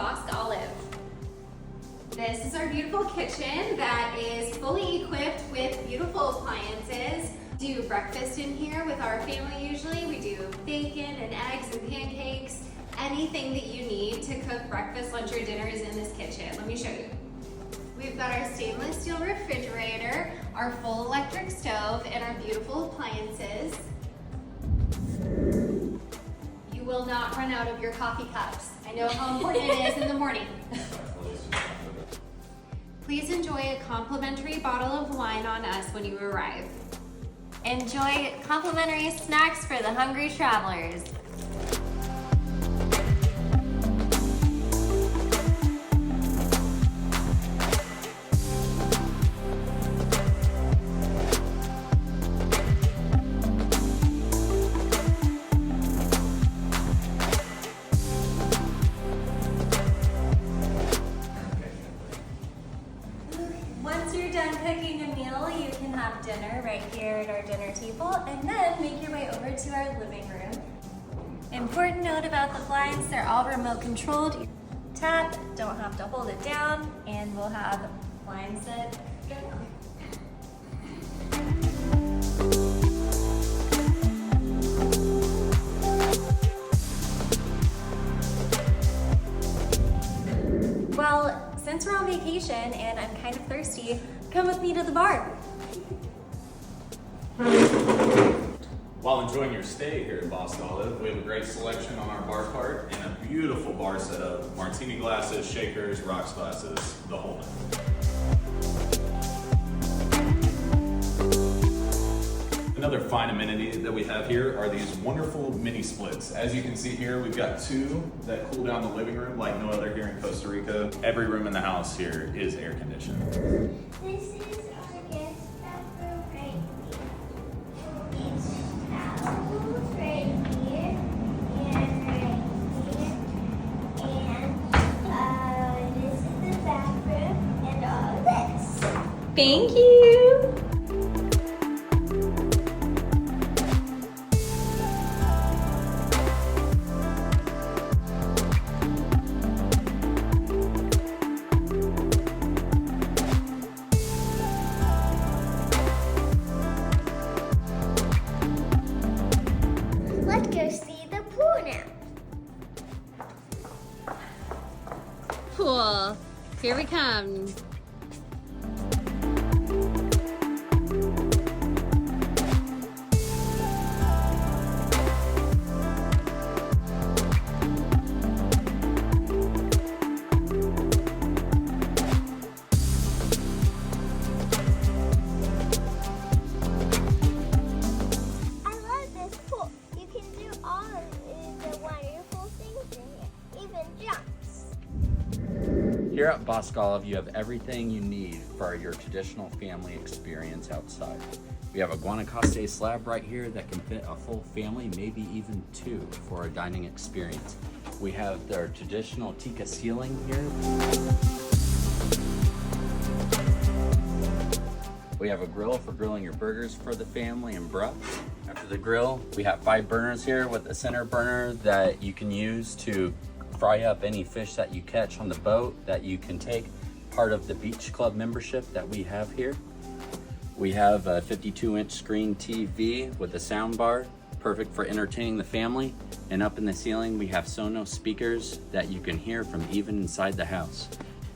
Bosque Olive. This is our beautiful kitchen that is fully equipped with beautiful appliances. We do breakfast in here with our family usually. We do bacon and eggs and pancakes. Anything that you need to cook breakfast, lunch, or dinner is in this kitchen. Let me show you. We've got our stainless steel refrigerator, our full electric stove, and our beautiful appliances. You will not run out of your coffee cups. I know how important it is in the morning. Please enjoy a complimentary bottle of wine on us when you arrive. Enjoy complimentary snacks for the hungry travelers. Once you're done cooking a meal, you can have dinner right here at our dinner table and then make your way over to our living room. Important note about the blinds, they're all remote controlled. Tap, don't have to hold it down, and we'll have blinds that go down. Well, since we're on vacation and I'm kind of thirsty, come with me to the bar. While enjoying your stay here at Bosque Olive, we have a great selection on our bar cart and a beautiful bar setup. Martini glasses, shakers, rocks glasses, the whole nine. Another fine amenity that we have here are these wonderful mini splits. As you can see here, we've got two that cool down the living room like no other here in Costa Rica. Every room in the house here is air conditioned. This is our guest bathroom right here. These towels right here and right here. And this is the bathroom and all this. Thank you. Let's go see the pool now. Pool. Here we come. I love this pool. You can do all of the wonderful things in here, even jumps. Here at Bosque Olive, you have everything you need for your traditional family experience outside. We have a Guanacaste slab right here that can fit a full family, maybe even two, for a dining experience. We have their traditional Tika ceiling here. We have a grill for grilling your burgers for the family and bruh. After the grill, we have 5 burners here with a center burner that you can use to fry up any fish that you catch on the boat that you can take part of the beach club membership that we have here. We have a 52-inch screen TV with a sound bar, perfect for entertaining the family. And up in the ceiling, we have Sonos speakers that you can hear from even inside the house.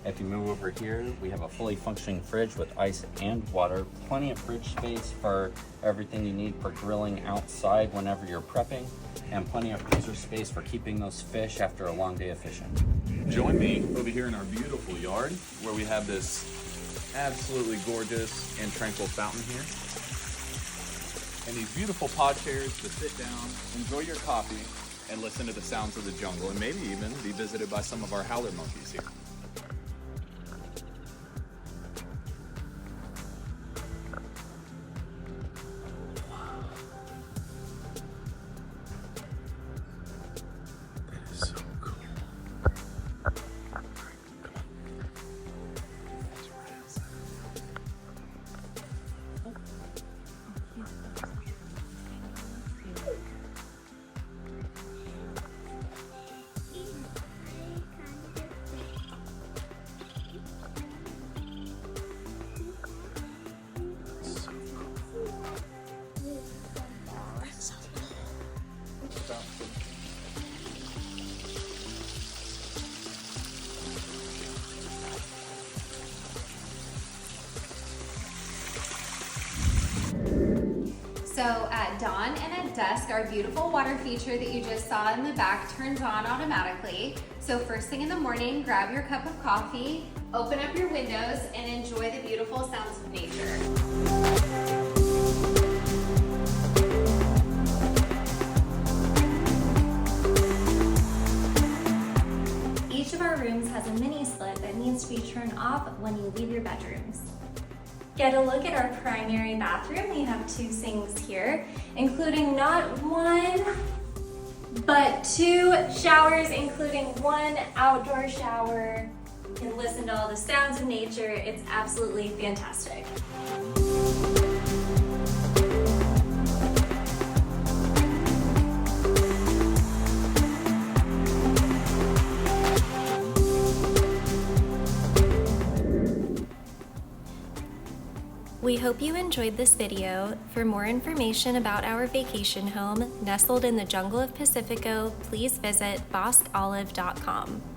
If you move over here, we have a fully functioning fridge with ice and water, plenty of fridge space for everything you need for grilling outside whenever you're prepping, and plenty of freezer space for keeping those fish after a long day of fishing. Join me over here in our beautiful yard where we have this absolutely gorgeous and tranquil fountain here. And these beautiful pod chairs to sit down, enjoy your coffee, and listen to the sounds of the jungle, and maybe even be visited by some of our howler monkeys here. So at dawn and at dusk, our beautiful water feature that you just saw in the back turns on automatically. So first thing in the morning, grab your cup of coffee, open up your windows, and enjoy the beautiful sounds of nature. Each of our rooms has a mini split that needs to be turned off when you leave your bedrooms. Get a look at our primary bathroom. We have 2 sinks here, including not 1, but 2 showers, including 1 outdoor shower. You can listen to all the sounds of nature. It's absolutely fantastic. We hope you enjoyed this video. For more information about our vacation home nestled in the jungle of Pacifico, please visit bosqueolive.com.